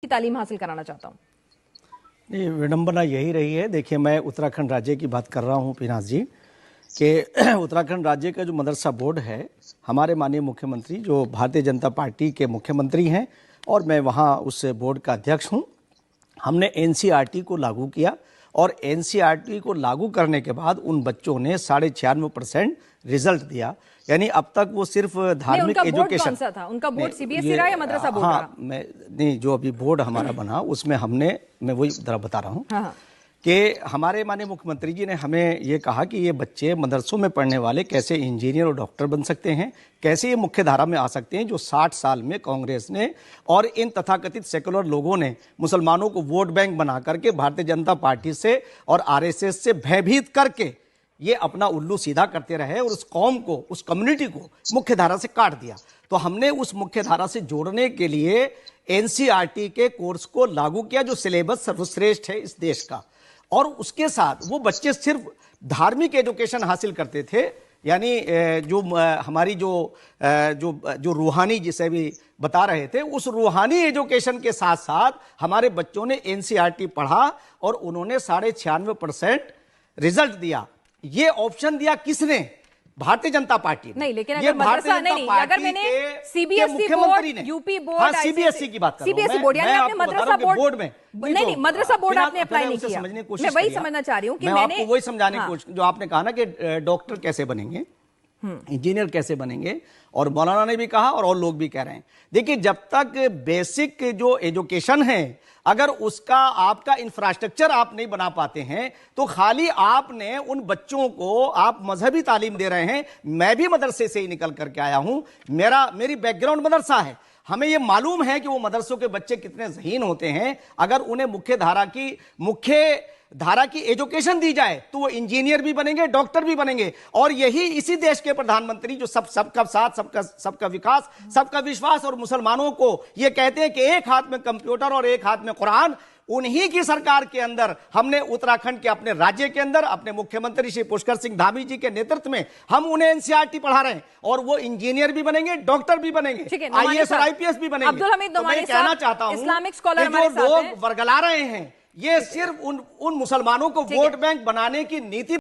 तालीम हासिल कराना चाहता हूँ। नहीं, विडंबना यही रही है। देखिए, मैं उत्तराखंड राज्य की बात कर रहा हूँ पीनाज जी, कि उत्तराखंड राज्य का जो मदरसा बोर्ड है, हमारे माननीय मुख्यमंत्री जो भारतीय जनता पार्टी के मुख्यमंत्री हैं और मैं वहाँ उस बोर्ड का अध्यक्ष हूँ, हमने एनसीईआरटी को लागू किया और एनसीईआरटी को लागू करने के बाद उन बच्चों ने 96% रिजल्ट दिया। यानी अब तक वो सिर्फ धार्मिक एजुकेशन। कौन सा था उनका बोर्ड? सीबीएसई रहा या मदरसा बोर्ड? हाँ, मैं नहीं, जो अभी बोर्ड हमारा बना उसमें मैं वही जरा बता रहा हूँ कि हमारे माननीय मुख्यमंत्री जी ने हमें ये कहा कि ये बच्चे मदरसों में पढ़ने वाले कैसे इंजीनियर और डॉक्टर बन सकते हैं, कैसे ये मुख्य धारा में आ सकते हैं, जो 60 साल में कांग्रेस ने और इन तथाकथित सेकुलर लोगों ने मुसलमानों को वोट बैंक बना करके भारतीय जनता पार्टी से और आरएसएस से भयभीत करके ये अपना उल्लू सीधा करते रहे और उस कौम को, उस कम्युनिटी को मुख्य धारा से काट दिया। तो हमने उस मुख्य धारा से जोड़ने के लिए एनसीईआरटी के कोर्स को लागू किया, जो सिलेबस सर्वश्रेष्ठ है इस देश का। और उसके साथ वो बच्चे सिर्फ धार्मिक एजुकेशन हासिल करते थे, यानी जो हमारी जो रूहानी जिसे भी बता रहे थे, उस रूहानी एजुकेशन के साथ साथ हमारे बच्चों ने एनसीईआरटी पढ़ा और उन्होंने 96% रिजल्ट दिया। ये ऑप्शन दिया किसने? भारतीय जनता पार्टी ने। नहीं, लेकिन अगर मदरसा नहीं, अगर मैंने सीबीएसई बोर्ड, यूपी बोर्ड, हाँ, सीबीएसई की बात कर रहा हूं, सीबीएसई बोर्ड, यानी आपने मदरसा बोर्ड में नहीं, मदरसा बोर्ड आपने अप्लाई नहीं किया। मैं वही समझना चाह रही हूँ कि मैंने वही समझाने की कोशिश, जो आपने कहा ना कि डॉक्टर कैसे बनेंगे, इंजीनियर कैसे बनेंगे, और मौलाना ने भी कहा और लोग भी कह रहे हैं। देखिए, जब तक बेसिक जो एजुकेशन है, अगर उसका आपका इंफ्रास्ट्रक्चर आप नहीं बना पाते हैं, तो खाली आपने उन बच्चों को आप मजहबी तालीम दे रहे हैं। मैं भी मदरसे से ही निकल करके आया हूं, मेरी बैकग्राउंड मदरसा है। हमें यह मालूम है कि वो मदरसों के बच्चे कितने ज़हीन होते हैं। अगर उन्हें मुख्य धारा की एजुकेशन दी जाए तो वो इंजीनियर भी बनेंगे, डॉक्टर भी बनेंगे। और यही इसी देश के प्रधानमंत्री जो सबका साथ, सबका विकास, सबका विश्वास और मुसलमानों को ये कहते हैं कि एक हाथ में कंप्यूटर और एक हाथ में कुरान, उन्हीं की सरकार के अंदर हमने उत्तराखंड के अपने राज्य के अंदर अपने मुख्यमंत्री श्री पुष्कर सिंह धामी जी के नेतृत्व में हम उन्हें एनसीईआरटी पढ़ा रहे हैं और वो इंजीनियर भी बनेंगे, डॉक्टर भी बनेंगे, आईएएस और आईपीएस भी बनेंगे। तो मैं कहना चाहता हूं कि जो लोग वर्गला रहे हैं, ये सिर्फ उन मुसलमानों को वोट बैंक बनाने की नीति